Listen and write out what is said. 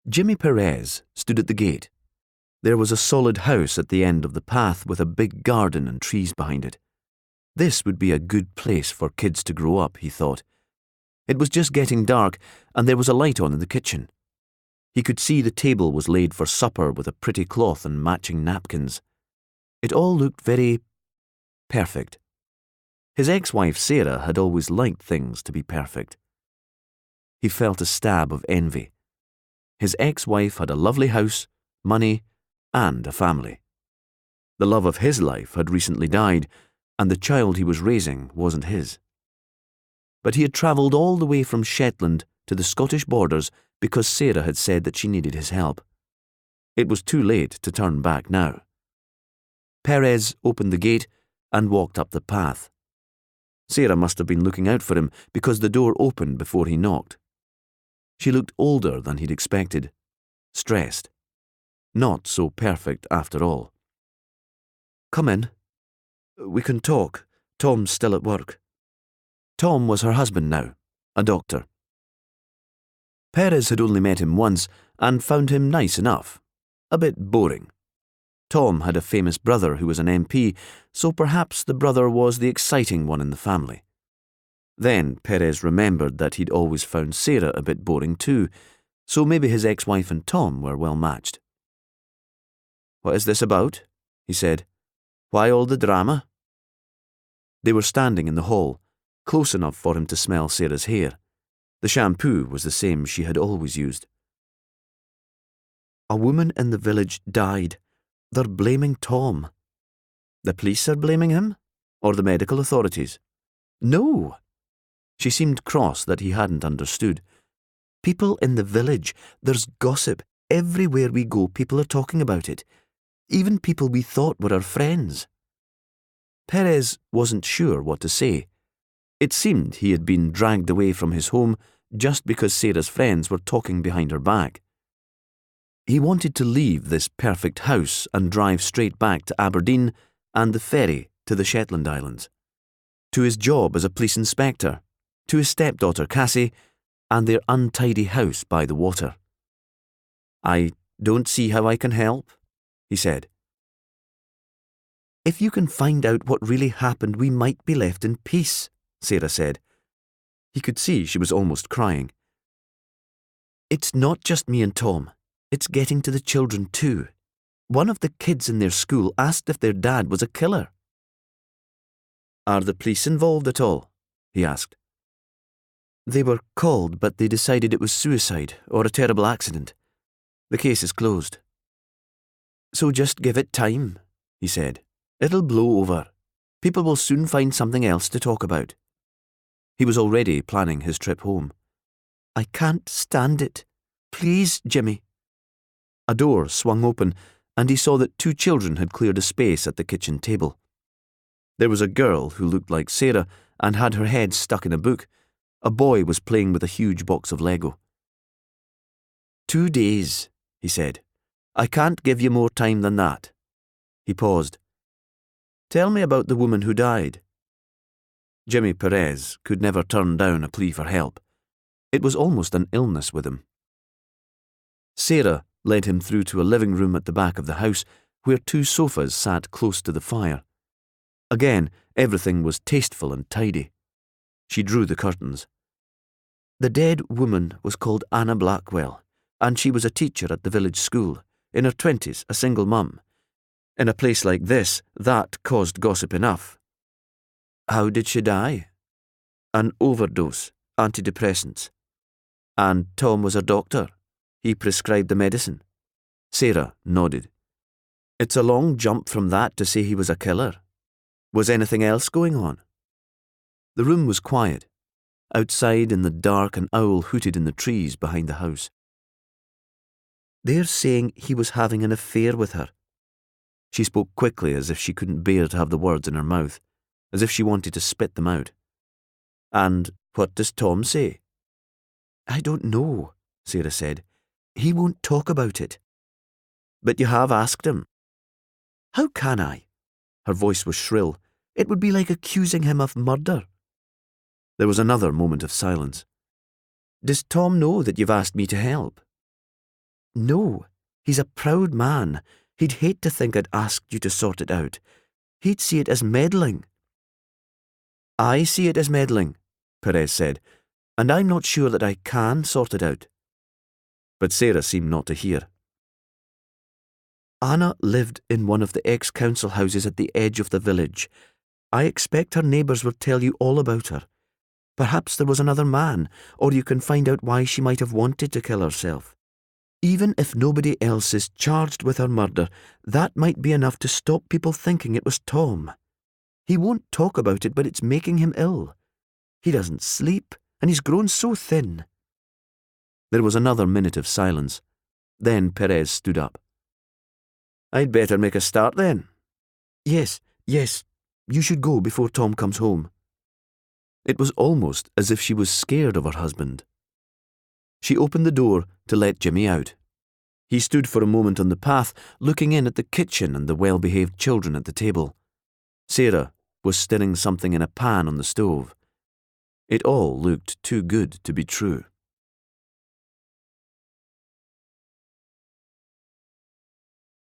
Jimmy Perez stood at the gate. There was a solid house at the end of the path with a big garden and trees behind it. This would be a good place for kids to grow up, he thought. It was just getting dark, and there was a light on in the kitchen. He could see the table was laid for supper with a pretty cloth and matching napkins. It all looked very perfect. His ex-wife Sarah had always liked things to be perfect. He felt a stab of envy. His ex-wife had a lovely house, money, and a family. The love of his life had recently died, and the child he was raising wasn't his. But he had travelled all the way from Shetland to the Scottish borders because Sarah had said that she needed his help. It was too late to turn back now. Perez opened the gate and walked up the path. Sarah must have been looking out for him because the door opened before he knocked. She looked older than he'd expected, stressed. Not so perfect after all. "Come in. We can talk. Tom's still at work." Tom was her husband now, a doctor. Perez had only met him once and found him nice enough. A bit boring. Tom had a famous brother who was an MP, so perhaps the brother was the exciting one in the family. Then Perez remembered that he'd always found Sarah a bit boring too, so maybe his ex-wife and Tom were well matched. "What is this about?" he said. "Why all the drama?" They were standing in the hall, close enough for him to smell Sarah's hair. The shampoo was the same she had always used. "A woman in the village died. They're blaming Tom." "The police are blaming him? Or the medical authorities?" "No." She seemed cross that he hadn't understood. "People in the village. There's gossip. Everywhere we go, people are talking about it. Even people we thought were our friends." Perez wasn't sure what to say. It seemed he had been dragged away from his home just because Sarah's friends were talking behind her back. He wanted to leave this perfect house and drive straight back to Aberdeen and the ferry to the Shetland Islands, to his job as a police inspector, to his stepdaughter Cassie, and their untidy house by the water. "I don't see how I can help," he said. "If you can find out what really happened, we might be left in peace," Sarah said. He could see she was almost crying. "It's not just me and Tom. It's getting to the children too. One of the kids in their school asked if their dad was a killer." "Are the police involved at all?" he asked. "They were called, but they decided it was suicide or a terrible accident. The case is closed." "So just give it time," he said. "It'll blow over. People will soon find something else to talk about." He was already planning his trip home. "I can't stand it. Please, Jimmy." A door swung open, and he saw that 2 children had cleared a space at the kitchen table. There was a girl who looked like Sarah and had her head stuck in a book. A boy was playing with a huge box of Lego. "2 days, he said. "I can't give you more time than that." He paused. "Tell me about the woman who died." Jimmy Perez could never turn down a plea for help. It was almost an illness with him. Sarah led him through to a living room at the back of the house where 2 sofas sat close to the fire. Again, everything was tasteful and tidy. She drew the curtains. "The dead woman was called Anna Blackwell, and she was a teacher at the village school, in her 20s, a single mum. In a place like this, that caused gossip enough." "How did she die?" "An overdose, antidepressants. And Tom was a doctor. He prescribed the medicine." Sarah nodded. "It's a long jump from that to say he was a killer. Was anything else going on?" The room was quiet. Outside in the dark, an owl hooted in the trees behind the house. "They're saying he was having an affair with her." She spoke quickly as if she couldn't bear to have the words in her mouth, as if she wanted to spit them out. "And what does Tom say?" "I don't know," Sarah said. "He won't talk about it." "But you have asked him." "How can I?" Her voice was shrill. "It would be like accusing him of murder." There was another moment of silence. "Does Tom know that you've asked me to help?" No, he's a proud man. He'd hate to think I'd asked you to sort it out. He'd see it as meddling. I see it as meddling, Perez said, and I'm not sure that I can sort it out. But Sarah seemed not to hear. Anna lived in one of the ex-council houses at the edge of the village. I expect her neighbours will tell you all about her. Perhaps there was another man, or you can find out why she might have wanted to kill herself. Even if nobody else is charged with her murder, that might be enough to stop people thinking it was Tom. He won't talk about it, but it's making him ill. He doesn't sleep, and he's grown so thin. There was another minute of silence. Then Perez stood up. I'd better make a start then. Yes, you should go before Tom comes home. It was almost as if she was scared of her husband. She opened the door to let Jimmy out. He stood for a moment on the path, looking in at the kitchen and the well-behaved children at the table. Sarah was stirring something in a pan on the stove. It all looked too good to be true.